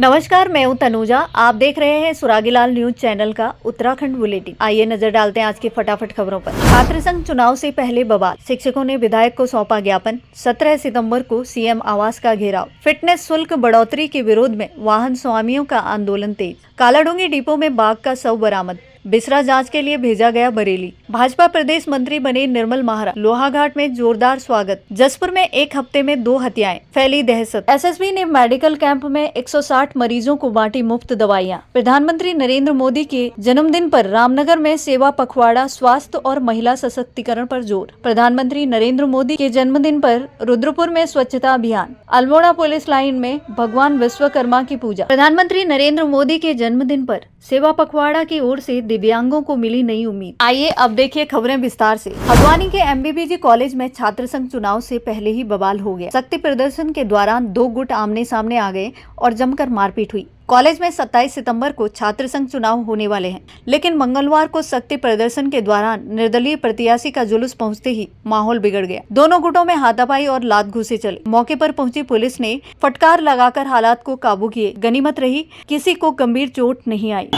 नमस्कार, मैं हूं तनुजा। आप देख रहे हैं सुरागीलाल न्यूज चैनल का उत्तराखंड बुलेटिन। आइए नजर डालते हैं आज की फटाफट खबरों पर। छात्र संघ चुनाव से पहले बवाल, शिक्षकों ने विधायक को सौंपा ज्ञापन। 17 सितंबर को सीएम आवास का घेराव। फिटनेस शुल्क बढ़ोतरी के विरोध में वाहन स्वामियों का आंदोलन तेज। कालाडूंगी डिपो में बाघ का शव बरामद। बिसरा जांच के लिए भेजा गया बरेली। भाजपा प्रदेश मंत्री बने निर्मल महारा। लोहाघाट में जोरदार स्वागत। जसपुर में एक हफ्ते में 2 हत्याएं, फैली दहशत। एसएसबी ने मेडिकल कैंप में 160 मरीजों को बांटी मुफ्त दवाइयां। प्रधानमंत्री नरेंद्र मोदी के जन्मदिन पर रामनगर में सेवा पखवाड़ा, स्वास्थ्य और महिला सशक्तिकरण पर जोर। प्रधानमंत्री नरेंद्र मोदी के जन्मदिन पर रुद्रपुर में स्वच्छता अभियान। अल्मोड़ा पुलिस लाइन में भगवान विश्वकर्मा की पूजा। प्रधानमंत्री नरेंद्र मोदी के जन्मदिन पर सेवा पखवाड़ा की ओर से दिव्यांगों को मिली नई उम्मीद। आइए अब देखिए खबरें विस्तार से। हल्द्वानी के एमबीबीजी कॉलेज में छात्र संघ चुनाव से पहले ही बवाल हो गया। शक्ति प्रदर्शन के दौरान 2 गुट आमने सामने आ गए और जमकर मारपीट हुई। कॉलेज में 27 सितंबर को छात्र संघ चुनाव होने वाले हैं, लेकिन मंगलवार को शक्ति प्रदर्शन के दौरान निर्दलीय प्रत्याशी का जुलूस पहुंचते ही माहौल बिगड़ गया। दोनों गुटों में हाथापाई और लात घुसे चले। मौके पर पहुंची पुलिस ने फटकार लगाकर हालात को काबू किए। गनीमत रही, किसी को गंभीर चोट नहीं आई।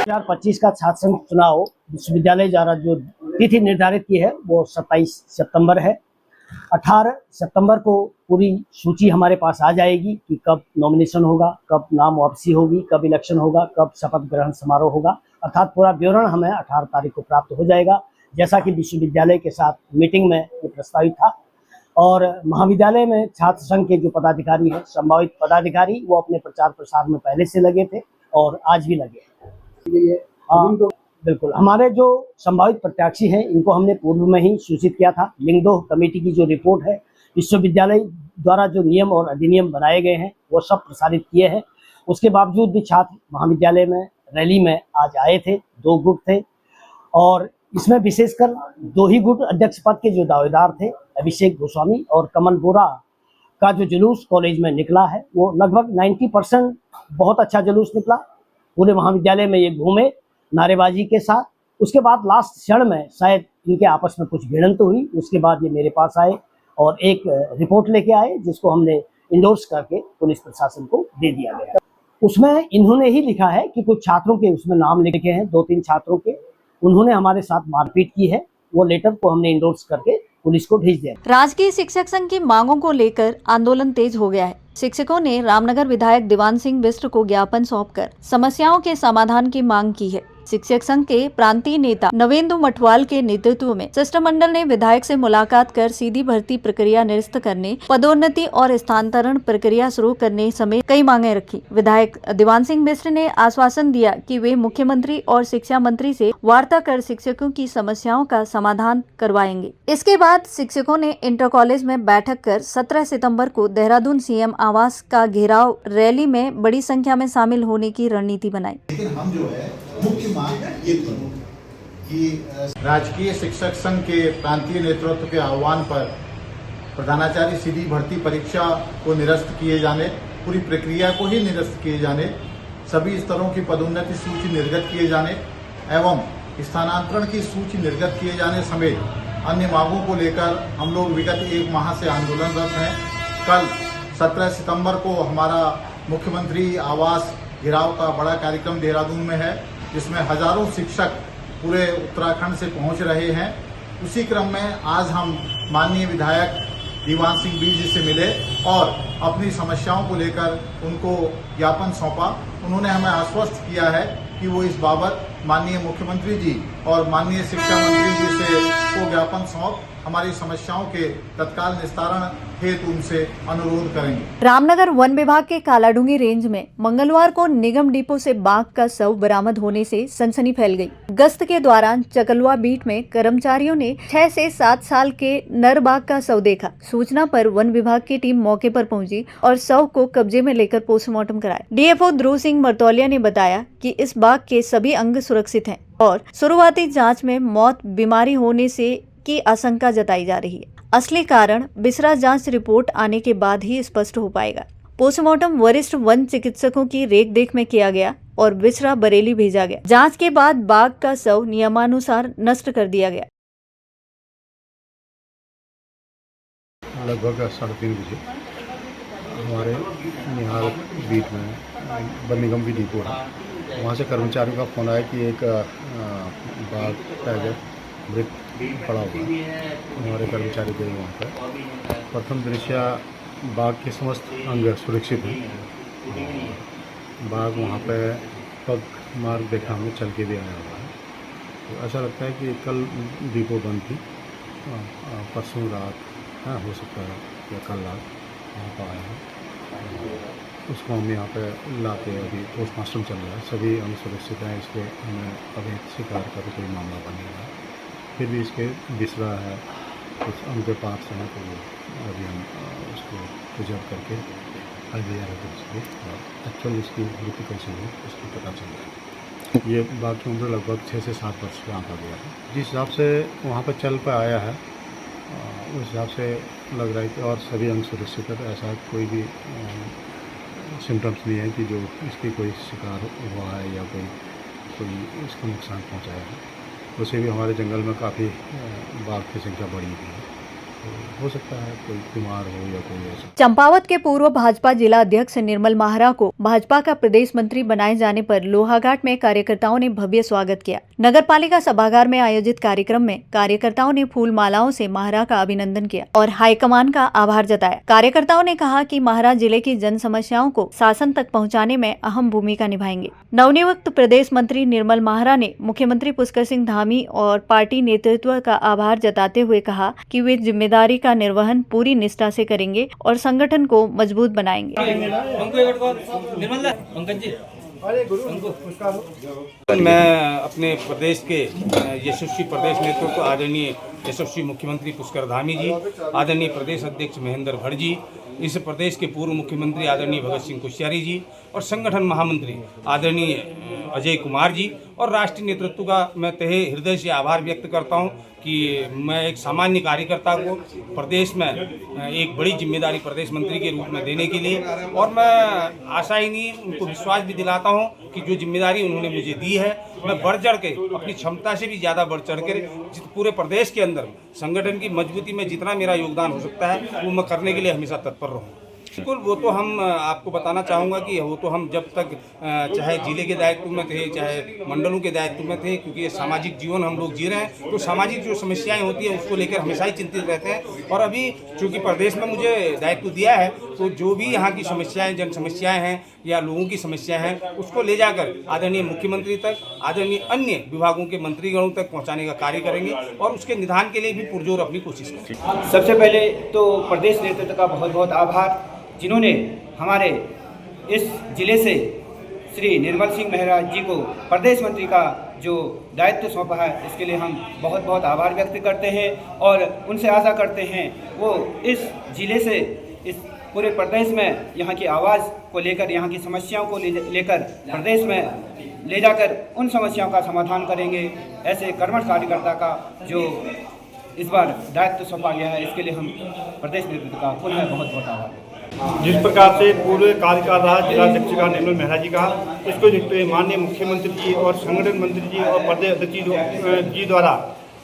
2025 का छात्र संघ चुनाव विश्वविद्यालय द्वारा जो तिथि निर्धारित की है वो 27 सितंबर है। 18 सितंबर को पूरी सूची हमारे पास आ जाएगी कि कब नॉमिनेशन होगा, कब नाम वापसी होगी, कब इलेक्शन होगा, कब शपथ ग्रहण समारोह होगा। अर्थात पूरा विवरण हमें 18 तारीख को प्राप्त हो जाएगा, जैसा कि विश्वविद्यालय के साथ मीटिंग में ये प्रस्तावित था। और महाविद्यालय में छात्र संघ के जो पदाधिकारी हैं, संभावित पदाधिकारी, वो अपने प्रचार प्रसार में पहले से लगे थे और आज भी लगे हैं। बिल्कुल, हमारे जो संभावित प्रत्याशी हैं इनको हमने पूर्व में ही सूचित किया था। लिंगदोह कमेटी की जो रिपोर्ट है, विश्वविद्यालय द्वारा जो नियम और अधिनियम बनाए गए हैं वो सब प्रसारित किए हैं। उसके बावजूद भी छात्र महाविद्यालय में रैली में आज आए थे। 2 गुट थे और इसमें विशेषकर 2 ही गुट अध्यक्ष पद के जो दावेदार थे, अभिषेक गोस्वामी और कमल बोरा का जो जुलूस कॉलेज में निकला है वो लगभग 90% बहुत अच्छा जुलूस निकला। पूरे महाविद्यालय में ये घूमे नारेबाजी के साथ। उसके बाद लास्ट क्षण में शायद इनके आपस में कुछ भिड़ंत हुई। उसके बाद ये मेरे पास आए और एक रिपोर्ट लेके आए, जिसको हमने इंडोर्स करके पुलिस प्रशासन को दे दिया गया। उसमें इन्होंने ही लिखा है कि कुछ छात्रों के उसमें नाम लिखे हैं, 2-3 छात्रों के, उन्होंने हमारे साथ मारपीट की है। वो लेटर को हमने इंडोर्स करके पुलिस को भेज दिया। राजकीय शिक्षक संघ की मांगों को लेकर आंदोलन तेज हो गया है। शिक्षकों ने रामनगर विधायक दीवान सिंह बिष्ट को ज्ञापन सौंपकर समस्याओं के समाधान की मांग की है। शिक्षक संघ के प्रांतीय नेता नवेंदु मठवाल के नेतृत्व में शिष्टमंडल ने विधायक से मुलाकात कर सीधी भर्ती प्रक्रिया निरस्त करने, पदोन्नति और स्थानांतरण प्रक्रिया शुरू करने समेत कई मांगे रखी। विधायक दीवान सिंह बिष्ट ने आश्वासन दिया कि वे मुख्यमंत्री और शिक्षा मंत्री से वार्ता कर शिक्षकों की समस्याओं का समाधान करवाएंगे। इसके बाद शिक्षकों ने इंटर कॉलेज में बैठक कर 17 सितम्बर को देहरादून सीएम आवास का घेराव, रैली में बड़ी संख्या में शामिल होने की रणनीति बनाई। लेकिन हम जो है मुख्य मांग ये थी कि राजकीय शिक्षक संघ के प्रांतीय नेतृत्व के आह्वान पर प्रधानाचार्य सीधी भर्ती परीक्षा को निरस्त किए जाने, पूरी प्रक्रिया को ही निरस्त किए जाने, सभी स्तरों की पदोन्नति सूची निर्गत किए जाने एवं स्थानांतरण की सूची निर्गत किए जाने समेत अन्य मांगों को लेकर हम लोग विगत 1 माह से आंदोलनरत हैं। कल 17 सितंबर को हमारा मुख्यमंत्री आवास घेराव का बड़ा कार्यक्रम देहरादून में है, जिसमें हजारों शिक्षक पूरे उत्तराखंड से पहुंच रहे हैं। उसी क्रम में आज हम माननीय विधायक दीवान सिंह बिष्ट जी से मिले और अपनी समस्याओं को लेकर उनको ज्ञापन सौंपा। उन्होंने हमें आश्वस्त किया है कि वो इस बाबत माननीय मुख्यमंत्री जी और माननीय शिक्षा मंत्री जी से को ज्ञापन सौंप हमारी समस्याओं के तत्काल निस्तारण हेतु उनसे अनुरोध करेंगे। रामनगर वन विभाग के कालाडूंगी रेंज में मंगलवार को निगम डिपो से बाघ का शव बरामद होने से सनसनी फैल गई। गश्त के दौरान चकलवा बीट में कर्मचारियों ने 6 से 7 साल के नर बाघ का शव देखा। सूचना पर वन विभाग की टीम मौके पर पहुंची और शव को कब्जे में लेकर पोस्टमार्टम कराया। डीएफओ ध्रुव सिंह मरतौलिया ने बताया कि इस बाघ के सभी अंग सुरक्षित हैं और शुरुआती जाँच में मौत बीमारी होने से की आशंका जताई जा रही है। असली कारण बिसरा जांच रिपोर्ट आने के बाद ही स्पष्ट हो पाएगा। पोस्टमार्टम वरिष्ठ वन चिकित्सकों की रेख में किया गया और बिसरा बरेली भेजा गया। जांच के बाद बाघ का शव नियमानुसार नष्ट कर दिया गया। लगभग 3:30 बजे हमारे निहाल बीट में वन निगम की डिपो है, वहाँ से कर्मचारियों का फ़ोन आया कि एक बाघ टाइगर मृत पड़ा हुआ है। हमारे कर्मचारी गए वहाँ पर। प्रथम दृश्य बाघ के समस्त अंग सुरक्षित हैं। बाघ वहाँ पे पग मार्ग देखा हमें, चल के भी आया हुआ है। तो ऐसा लगता है कि कल डिपो बंद थी, परसों रात हो सकता है या कल रात वहाँ पर आया है। उसको हम यहाँ पे लाके अभी पोस्टमार्टम चल रहा है। सभी अंग सुरक्षित हैं, इसलिए हमें अभी शिकार का तो कोई मामला बनेगा है। फिर भी इसके बिसरा है, कुछ अंग पार्ट्स हैं, तो अभी हम उसको प्रिजर्व करके IVR है उसको, और एक्चुअल इसकी मृत्यु कैसे हुई उसको पता चल रहा है। ये बाघ की उम्र लगभग 6 से 7 वर्ष का आंका गया है। जिस हिसाब से वहाँ पर चल पर आया है उस हिसाब से लग रहा है कि और सभी अंग सुरक्षित है, तो ऐसा कोई भी सिम्टम्स नहीं है कि जो इसकी कोई शिकार हुआ है या कोई इसको नुकसान पहुंचाया है। वैसे भी हमारे जंगल में काफ़ी बाघ की संख्या बढ़ी हुई है, तो हो सकता है कोई बीमार हो या कोई ऐसा। चंपावत के पूर्व भाजपा जिला अध्यक्ष निर्मल माहरा को भाजपा का प्रदेश मंत्री बनाए जाने पर लोहाघाट में कार्यकर्ताओं ने भव्य स्वागत किया। नगरपालिका सभागार में आयोजित कार्यक्रम में कार्यकर्ताओं ने फूल मालाओं से माहरा का अभिनंदन किया और हाईकमान का आभार जताया। कार्यकर्ताओं ने कहा कि माहरा जिले की जन समस्याओं को शासन तक पहुँचाने में अहम भूमिका निभाएंगे। नवनियुक्त प्रदेश मंत्री निर्मल माहरा ने मुख्यमंत्री पुष्कर सिंह धामी और पार्टी नेतृत्व का आभार जताते हुए कहा कि वे जिम्मेदारी का निर्वहन पूरी निष्ठा से करेंगे और संगठन को मजबूत बनाएंगे। मैं अपने प्रदेश के यशस्वी प्रदेश नेतृत्व आदरणीय यशस्वी मुख्यमंत्री पुष्कर धामी जी, आदरणीय प्रदेश अध्यक्ष महेंद्र भट्ट जी, इस प्रदेश के पूर्व मुख्यमंत्री आदरणीय भगत सिंह कोश्यारी जी और संगठन महामंत्री आदरणीय अजय कुमार जी और राष्ट्रीय नेतृत्व का मैं तहे हृदय से आभार व्यक्त करता हूं कि मैं एक सामान्य कार्यकर्ता को प्रदेश में एक बड़ी जिम्मेदारी प्रदेश मंत्री के रूप में देने के लिए, और मैं आशा ही नहीं उनको विश्वास भी दिलाता हूं कि जो जिम्मेदारी उन्होंने मुझे दी है मैं बढ़ चढ़ के अपनी क्षमता से भी ज़्यादा बढ़ चढ़ कर पूरे प्रदेश के अंदर संगठन की मजबूती में जितना मेरा योगदान हो सकता है वो मैं करने के लिए हमेशा तत्पर रहूँ। बिल्कुल, वो तो हम आपको बताना चाहूँगा कि वो तो हम जब तक चाहे जिले के दायित्व में थे, चाहे मंडलों के दायित्व में थे, क्योंकि ये सामाजिक जीवन हम लोग जी रहे हैं, तो सामाजिक जो समस्याएं होती हैं उसको लेकर हमेशा ही चिंतित रहते हैं। और अभी चूँकि प्रदेश में मुझे दायित्व दिया है, तो जो भी यहाँ की समस्याएँ, जन समस्याएँ हैं या लोगों की समस्याएँ हैं, उसको ले जाकर आदरणीय मुख्यमंत्री तक, आदरणीय अन्य विभागों के मंत्रीगणों तक पहुँचाने का कार्य करेंगे और उसके निदान के लिए भी पुरजोर अपनी कोशिश करेंगे। सबसे पहले तो प्रदेश नेतृत्व का बहुत बहुत आभार, जिन्होंने हमारे इस जिले से श्री निर्मल सिंह मेहरा जी को प्रदेश मंत्री का जो दायित्व सौंपा है, इसके लिए हम बहुत बहुत आभार व्यक्त करते हैं और उनसे आशा करते हैं वो इस जिले से इस पूरे प्रदेश में यहाँ की आवाज़ को लेकर, यहाँ की समस्याओं को लेकर प्रदेश में ले जाकर उन समस्याओं का समाधान करेंगे। ऐसे कर्मठ कार्यकर्ता का जो इस बार दायित्व सौंपा गया है, इसके लिए हम प्रदेश नेतृत्व का पुनः बहुत बहुत आभार। जिस प्रकार से पूर्व कार्यकाल रहा जिला अध्यक्ष का निर्मल मेहरा जी का, इसको देखते हुए माननीय मुख्यमंत्री जी और संगठन मंत्री जी और प्रदेश अध्यक्ष जी द्वारा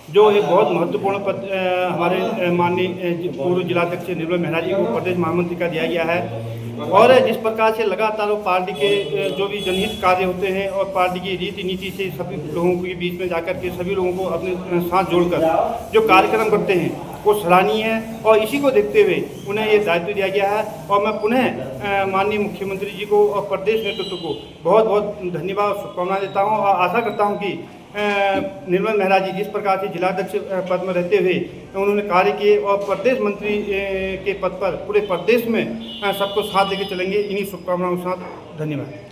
जो एक बहुत महत्वपूर्ण पद हमारे माननीय पूर्व जिलाध्यक्ष निर्मल मेहरा जी को प्रदेश महामंत्री का दिया गया है। और जिस प्रकार से लगातार वो पार्टी के जो भी जनहित कार्य होते हैं और पार्टी की रीति नीति से सभी लोगों के बीच में जाकर के सभी लोगों को अपने साथ जोड़कर जो कार्यक्रम करते हैं वो सराहनीय है, और इसी को देखते हुए उन्हें ये दायित्व दिया गया है। और मैं पुनः माननीय मुख्यमंत्री जी को और प्रदेश नेतृत्व को बहुत बहुत धन्यवाद और शुभकामनाएं देता हूँ और आशा करता हूँ कि निर्मल मेहरा जी जिस प्रकार से जिलाध्यक्ष पद में रहते हुए उन्होंने कार्य किए और प्रदेश मंत्री के पद पर पूरे प्रदेश में सबको साथ लेके चलेंगे। इन्हीं शुभकामनाओं के साथ धन्यवाद।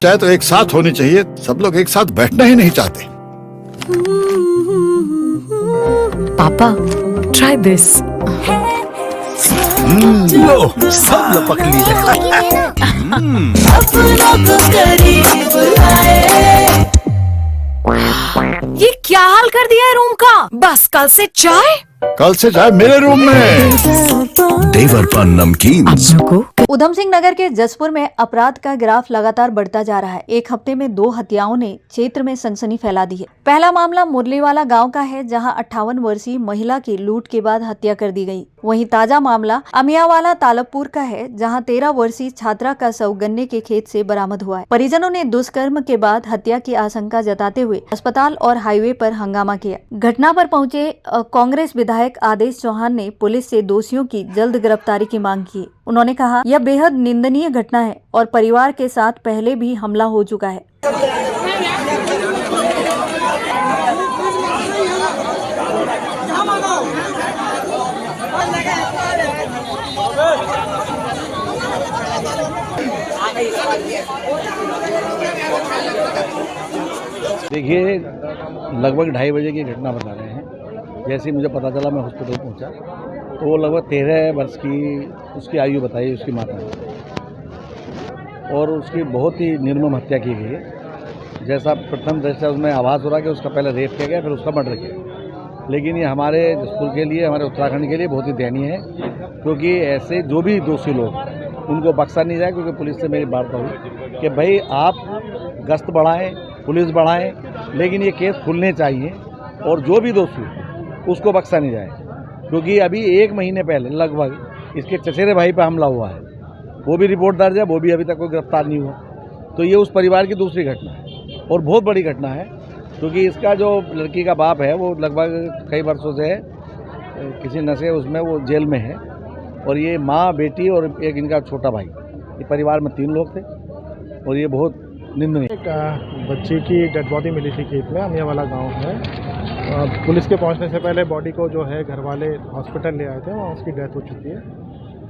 चाय तो एक साथ होनी चाहिए, सब लोग एक साथ बैठना ही नहीं चाहते। पापा, ट्राई दिस। लो, सब लपक ली। ये क्या हाल कर दिया है रूम का? बस कल से चाय। कल से चाय मेरे रूम में। देवरपन नमकीन। उधम सिंह नगर के जसपुर में अपराध का ग्राफ लगातार बढ़ता जा रहा है। एक हफ्ते में 2 हत्याओं ने क्षेत्र में सनसनी फैला दी है। पहला मामला मुरलीवाला गांव का है, जहां 58 वर्षीय महिला की लूट के बाद हत्या कर दी गई। वहीं ताजा मामला अमियावाला तालबपुर का है, जहां 13 वर्षीय छात्रा का शव गन्ने के खेत से बरामद हुआ है। परिजनों ने दुष्कर्म के बाद हत्या की आशंका जताते हुए अस्पताल और हाईवे पर हंगामा किया। घटना पर पहुंचे कांग्रेस विधायक आदेश चौहान ने पुलिस से दोषियों की जल्द गिरफ्तारी की मांग की। उन्होंने कहा, यह बेहद निंदनीय घटना है और परिवार के साथ पहले भी हमला हो चुका है। देखिए, लगभग 2:30 बजे की घटना बता रहे हैं। जैसे ही मुझे पता चला, मैं हॉस्पिटल पहुंचा तो वो लगभग 13 वर्ष की उसकी आयु बताई उसकी माता ने, और उसकी बहुत ही निर्मम हत्या की गई है। जैसा प्रथम दृष्टया उसमें आभास हो रहा कि उसका पहले रेप किया गया, फिर उसका मर्डर किया। लेकिन ये हमारे जसपुर के लिए, हमारे उत्तराखंड के लिए बहुत ही दयनीय है, क्योंकि ऐसे जो भी दोषी लोग उनको बख्शा नहीं जाए। क्योंकि पुलिस से मेरी वार्ता हुई कि भाई आप गश्त बढ़ाएं, पुलिस बढ़ाएं, लेकिन ये केस खुलने चाहिए और जो भी दोषी उसको बख्शा नहीं जाए। क्योंकि अभी 1 महीने पहले लगभग इसके चचेरे भाई पर हमला हुआ है, वो भी रिपोर्ट दर्ज है, वो भी अभी तक कोई गिरफ्तार नहीं हुआ। तो ये उस परिवार की दूसरी घटना है और बहुत बड़ी घटना है, क्योंकि इसका जो लड़की का बाप है वो लगभग कई वर्षों से किसी नशे उसमें वो जेल में है, और ये माँ, बेटी और एक इनका छोटा भाई, ये परिवार में 3 लोग थे, और ये बहुत निंदनीय। एक बच्ची की डेड बॉडी मिली थी खेत में, अमियावाला गांव है। पुलिस के पहुंचने से पहले बॉडी को जो है घर वाले हॉस्पिटल ले आए थे, वहाँ उसकी डेथ हो चुकी है।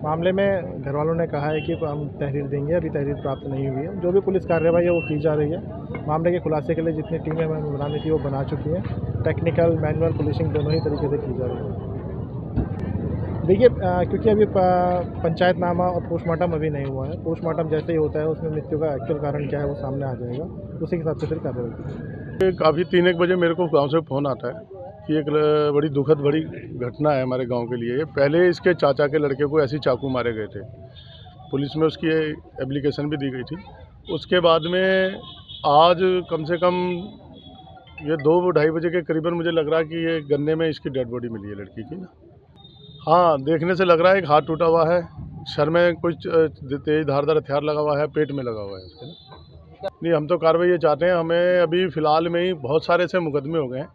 मामले में घर वालों ने कहा है कि हम तहरीर देंगे, अभी तहरीर प्राप्त नहीं हुई है। जो भी पुलिस कार्रवाई है वो की जा रही है। मामले के खुलासे के लिए जितनी टीमें हमें बनानी थी वो बना चुकी हैं। टेक्निकल, मैनुअल, पुलिसिंग दोनों ही तरीके से की जा रही है। देखिए, क्योंकि अभी पंचायतनामा और पोस्टमार्टम अभी नहीं हुआ है। पोस्टमार्टम जैसे ही होता है उसमें मृत्यु का एक्चुअल कारण क्या है वो सामने आ जाएगा, उसी के हिसाब से फिर कार्रवाई की। काफ़ी 3-1 बजे मेरे को गांव से फ़ोन आता है कि एक बड़ी दुखद बड़ी घटना है हमारे गांव के लिए। पहले इसके चाचा के लड़के को ऐसे चाकू मारे गए थे, पुलिस में उसकी एप्लीकेशन भी दी गई थी। उसके बाद में आज कम से कम ये 2-2:30 बजे के करीबन मुझे लग रहा है कि ये गन्ने में इसकी डेड बॉडी मिली है लड़की की ना। हाँ, देखने से लग रहा है एक हाथ टूटा हुआ है, सर में कुछ तेज धारदार हथियार लगा हुआ है, पेट में लगा हुआ है इसके ना। नहीं, हम तो कार्रवाई ये चाहते हैं। हमें अभी फ़िलहाल में ही बहुत सारे ऐसे मुकदमे हो गए हैं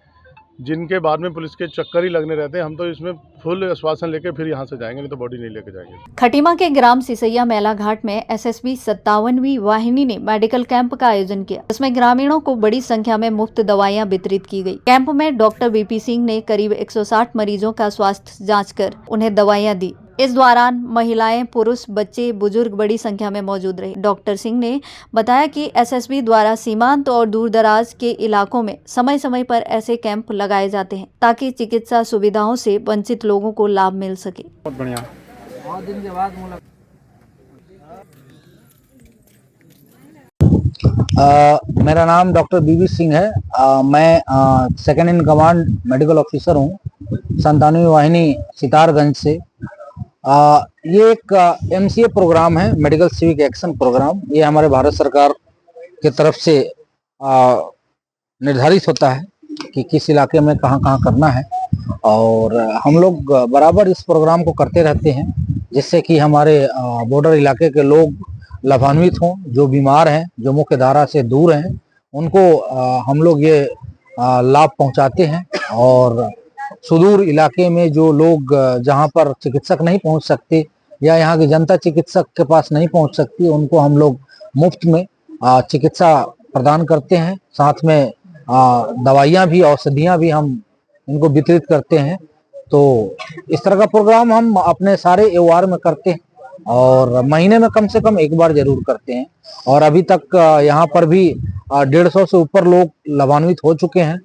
जिनके बाद में पुलिस के चक्कर ही लगने रहते हैं। हम तो इसमें फुल आश्वासन लेके फिर यहाँ से जाएंगे, नहीं तो बॉडी नहीं लेके जाएंगे। खटीमा के ग्राम सिसैया मेला घाट में एसएसबी 57वीं वाहिनी ने मेडिकल कैंप का आयोजन किया, जिसमें ग्रामीणों को बड़ी संख्या में मुफ्त दवाइयां वितरित की गई। कैंप में डॉक्टर वीपी सिंह ने करीब 160 मरीजों का स्वास्थ्य जाँच कर उन्हें दवाइयाँ दी। इस दौरान महिलाएं, पुरुष, बच्चे, बुजुर्ग बड़ी संख्या में मौजूद रहे। डॉक्टर सिंह ने बताया कि एसएसबी द्वारा सीमांत और दूरदराज के इलाकों में समय समय पर ऐसे कैंप लगाए जाते हैं ताकि चिकित्सा सुविधाओं से वंचित लोगों को लाभ मिल सके। बहुत बढ़िया। बहुत दिन के बाद मेरा नाम डॉक्टर बीबी सिंह है। मैं second in command medical officer हूँ 57वीं वाहिनी सितारगंज से। ये एक एमसीए प्रोग्राम है, मेडिकल सिविक एक्शन प्रोग्राम। ये हमारे भारत सरकार की तरफ से निर्धारित होता है कि किस इलाके में कहाँ कहाँ करना है, और हम लोग बराबर इस प्रोग्राम को करते रहते हैं, जिससे कि हमारे बॉर्डर इलाके के लोग लाभान्वित हों। जो बीमार हैं, जो मुख्य धारा से दूर हैं, उनको हम लोग ये लाभ पहुंचाते हैं। और सुदूर इलाके में जो लोग जहां पर चिकित्सक नहीं पहुंच सकते या यहाँ की जनता चिकित्सक के पास नहीं पहुंच सकती, उनको हम लोग मुफ्त में चिकित्सा प्रदान करते हैं। साथ में दवाइयाँ भी, औषधियाँ भी हम इनको वितरित करते हैं। तो इस तरह का प्रोग्राम हम अपने सारे एओआर में करते हैं। और महीने में कम से कम एक बार जरूर करते हैं। और अभी तक यहाँ पर भी 150 से ऊपर लोग लाभान्वित हो चुके हैं,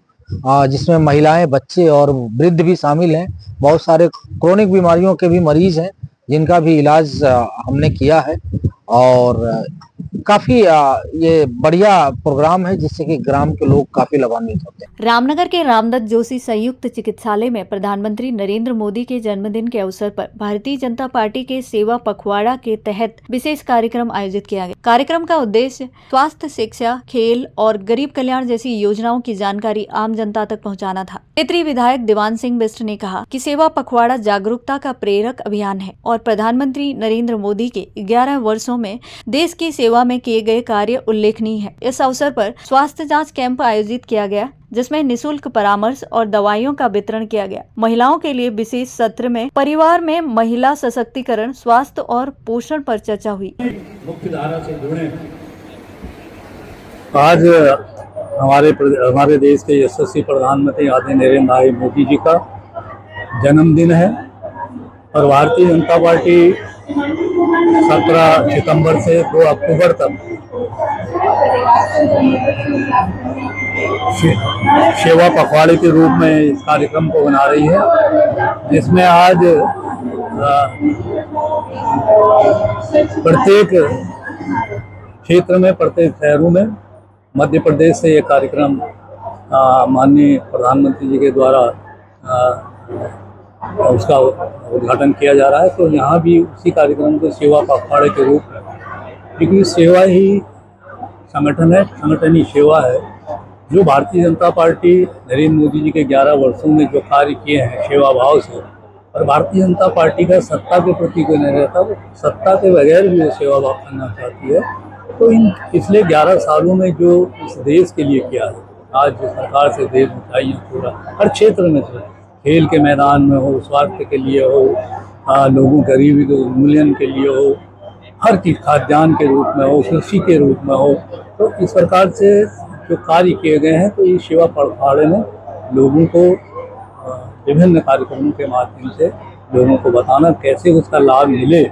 जिसमें महिलाएं, बच्चे और वृद्ध भी शामिल हैं। बहुत सारे क्रोनिक बीमारियों के भी मरीज हैं जिनका भी इलाज हमने किया है। और काफी ये बढ़िया प्रोग्राम है जिससे कि ग्राम के लोग काफी लाभान्वित होते हैं। रामनगर के रामदत्त जोशी संयुक्त चिकित्सालय में प्रधानमंत्री नरेंद्र मोदी के जन्मदिन के अवसर पर भारतीय जनता पार्टी के सेवा पखवाड़ा के तहत विशेष कार्यक्रम आयोजित किया गया। कार्यक्रम का उद्देश्य स्वास्थ्य, शिक्षा, खेल और गरीब कल्याण जैसी योजनाओं की जानकारी आम जनता तक पहुँचाना था। क्षेत्रीय विधायक दीवान सिंह बिष्ट ने कहा कि सेवा पखवाड़ा जागरूकता का प्रेरक अभियान है और प्रधानमंत्री नरेंद्र मोदी के 11 वर्षों में देश की सेवा में किए गए कार्य उल्लेखनीय है। इस अवसर पर स्वास्थ्य जांच कैंप आयोजित किया गया जिसमें निशुल्क परामर्श और दवाइयों का वितरण किया गया। महिलाओं के लिए विशेष सत्र में परिवार में महिला सशक्तिकरण, स्वास्थ्य और पोषण पर चर्चा हुई। मुख्य धारा से जुड़े आज हमारे देश के यशस्वी प्रधानमंत्री आदरणीय नरेंद्र भाई मोदी जी का जन्मदिन है और भारतीय जनता पार्टी 17 सितंबर से 2 अक्टूबर तक सेवा पखवाड़े के रूप में इस कार्यक्रम को बना रही है, जिसमें आज प्रत्येक क्षेत्र में, प्रत्येक शहरों में मध्य प्रदेश से ये कार्यक्रम माननीय प्रधानमंत्री जी के द्वारा उसका उद्घाटन किया जा रहा है। तो यहाँ भी उसी कार्यक्रम को सेवा पखवाड़े के रूप में, क्योंकि सेवा ही संगठन है, संगठन ही सेवा है। जो भारतीय जनता पार्टी नरेंद्र मोदी जी के 11 वर्षों में जो कार्य किए हैं सेवा भाव से, और भारतीय जनता पार्टी का सत्ता के प्रति कोई नहीं रहता, वो सत्ता के बगैर भी वो सेवा भाव करना चाहती है। तो इन पिछले 11 सालों में जो इस देश के लिए किया है, आज जो सरकार से देश ऊंचाइयाँ पूरा हर क्षेत्र में से, खेल के मैदान में हो, स्वास्थ्य के लिए हो, लोगों गरीबी के उन्मूलन के लिए हो, हर चीज़ खाद्यान्न के रूप में हो, कृषि के रूप में हो, तो इस प्रकार से जो कार्य किए गए हैं, तो ये सेवा पखवाड़े में लोगों को विभिन्न कार्यक्रमों के माध्यम से लोगों को बताना कैसे उसका लाभ मिले,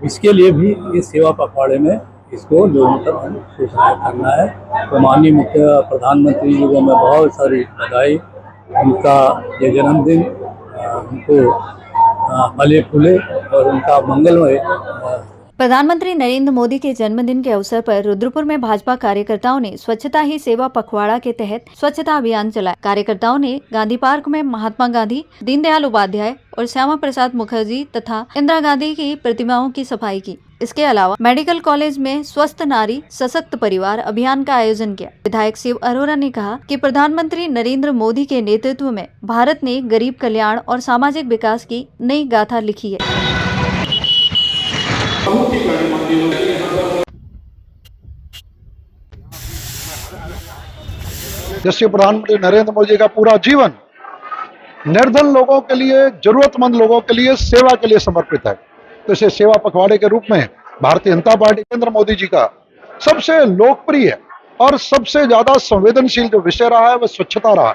इसके लिए भी इस सेवा पखवाड़े में इसको लोगों तक सूचना करना है। तो माननीय मुख्य प्रधानमंत्री जी को मैं बहुत सारी बधाई, उनका ये जन्मदिन उनको फले फूले और उनका मंगलमय। प्रधानमंत्री नरेंद्र मोदी के जन्मदिन के अवसर पर रुद्रपुर में भाजपा कार्यकर्ताओं ने स्वच्छता ही सेवा पखवाड़ा के तहत स्वच्छता अभियान चलाया। कार्यकर्ताओं ने गांधी पार्क में महात्मा गांधी, दीनदयाल उपाध्याय और श्यामा प्रसाद मुखर्जी तथा इंदिरा गांधी की प्रतिमाओं की सफाई की। इसके अलावा मेडिकल कॉलेज में स्वस्थ नारी सशक्त परिवार अभियान का आयोजन किया। विधायक शिव अरोरा ने कहा कि प्रधानमंत्री नरेंद्र मोदी के नेतृत्व में भारत ने गरीब कल्याण और सामाजिक विकास की नई गाथा लिखी है। जैसे प्रधानमंत्री नरेंद्र मोदी का पूरा जीवन निर्धन लोगों के लिए, जरूरतमंद लोगों के लिए, सेवा के लिए समर्पित है। तो इसे सेवा पखवाड़े के रूप में भारतीय जनता पार्टी नरेंद्र मोदी जी का सबसे लोकप्रिय और सबसे ज्यादा संवेदनशील जो विषय रहा है वह स्वच्छता रहा।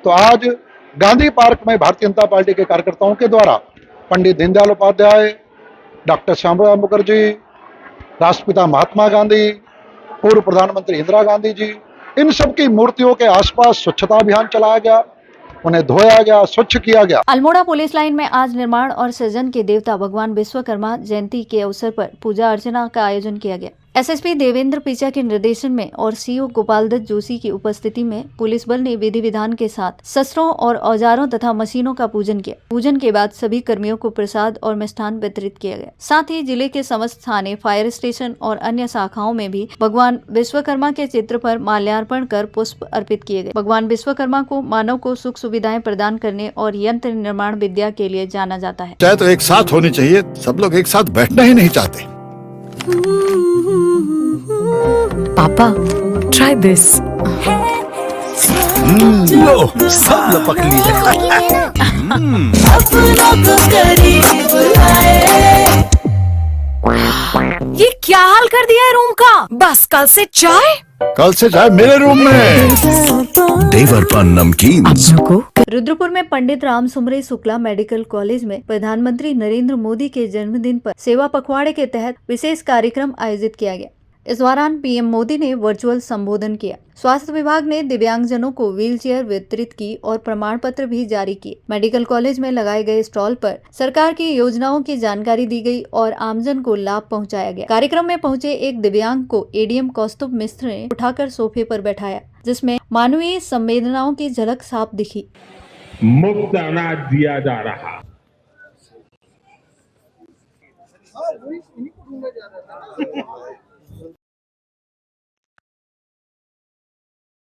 तो आज गांधी पार्क में भारतीय जनता पार्टी के कार्यकर्ताओं के द्वारा पंडित दीनदयाल उपाध्याय, डॉक्टर श्यामा प्रसाद मुखर्जी, राष्ट्रपिता महात्मा गांधी, पूर्व प्रधानमंत्री इंदिरा गांधी जी, इन सब की मूर्तियों के आसपास स्वच्छता अभियान चलाया गया, उन्हें धोया गया, स्वच्छ किया गया। अल्मोड़ा पुलिस लाइन में आज निर्माण और सृजन के देवता भगवान विश्वकर्मा जयंती के अवसर पर पूजा अर्चना का आयोजन किया गया। एसएसपी देवेंद्र पिचा के निर्देशन में और सीओ गोपाल दत्त जोशी की उपस्थिति में पुलिस बल ने विधि विधान के साथ शस्त्रों और औजारों तथा मशीनों का पूजन किया। पूजन के बाद सभी कर्मियों को प्रसाद और मिष्ठान वितरित किया गया। साथ ही जिले के समस्त थाने, फायर स्टेशन और अन्य शाखाओं में भी भगवान विश्वकर्मा के चित्र पर माल्यार्पण कर पुष्प अर्पित किए गए। भगवान विश्वकर्मा को मानव को सुख सुविधाएं प्रदान करने और यंत्र निर्माण विद्या के लिए जाना जाता है। चाहे तो एक साथ होनी चाहिए, सब लोग एक साथ बैठना ही नहीं चाहते। पापा, try this. लो, सब लपक लीजिए। ये क्या हाल कर दिया है रूम का? बस कल से चाय कल से चाय मेरे रूम में। देवर पान नमकीन। रुद्रपुर में पंडित राम सुमरे शुक्ला मेडिकल कॉलेज में प्रधानमंत्री नरेंद्र मोदी के जन्मदिन पर सेवा पखवाड़े के तहत विशेष कार्यक्रम आयोजित किया गया। इस दौरान पीएम मोदी ने वर्चुअल संबोधन किया। स्वास्थ्य विभाग ने दिव्यांगजनों को व्हीलचेयर वितरित की और प्रमाण पत्र भी जारी किए। मेडिकल कॉलेज में लगाए गए स्टॉल पर सरकार की योजनाओं की जानकारी दी गई और आमजन को लाभ पहुंचाया गया। कार्यक्रम में पहुंचे एक दिव्यांग को एडीएम कौस्तुभ मिश्र ने उठाकर सोफे पर बैठाया, जिसमें मानवीय संवेदनाओं की झलक साफ दिखी। मुफ्त अनाज दिया जा रहा।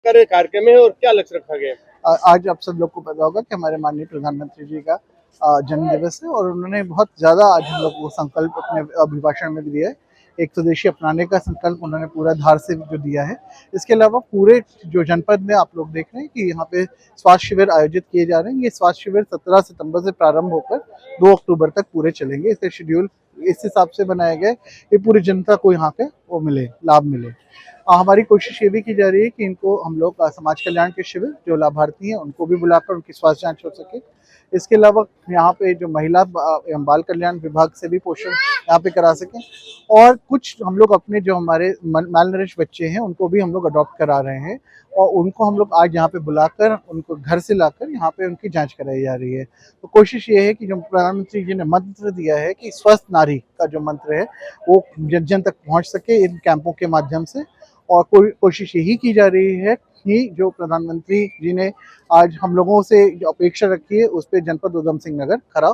कार्यक्रम है और क्या लक्ष्य रखा गया? आज आप सब लोग को पता होगा कि हमारे माननीय प्रधानमंत्री जी का जन्म दिवस है और उन्होंने बहुत ज़्यादा आज हम लोग को संकल्प अपने अभिभाषण में दिया है। एक स्वदेशी अपनाने का संकल्प उन्होंने पूरा धार से जो दिया है। इसके अलावा पूरे जो जनपद में आप लोग देख रहे हैं कि यहाँ पे स्वास्थ्य शिविर आयोजित किए जा रहे हैं। ये स्वास्थ्य शिविर 17 सितंबर से प्रारंभ होकर 2 अक्टूबर तक पूरे चलेंगे। इसका शेड्यूल इस हिसाब से बनाया गया है कि पूरी जनता को यहाँ पे वो मिले, लाभ मिले। हमारी कोशिश ये भी की जा रही है कि इनको हम लोग समाज कल्याण के शिविर जो लाभार्थी हैं उनको भी बुलाकर उनकी स्वास्थ्य जांच हो सके। इसके अलावा यहाँ पे जो महिला एवं बाल कल्याण विभाग से भी पोषण यहाँ पे करा सकें और कुछ हम लोग अपने जो हमारे मालनरिश बच्चे हैं उनको भी हम लोग अडॉप्ट करा रहे हैं और उनको हम लोग आज यहाँ पे बुलाकर उनको घर से लाकर यहाँ पे उनकी जांच कराई जा रही है। तो कोशिश ये है कि जो प्रधानमंत्री जी ने मंत्र दिया है कि स्वस्थ नारी का जो मंत्र है वो जन जन तक पहुँच सके इन कैंपों के माध्यम से। और कोशिश यही की जा रही है कि जो प्रधानमंत्री जी ने आज हम लोगों से जो अपेक्षा रखी है उस पर जनपद उधम सिंह नगर खरा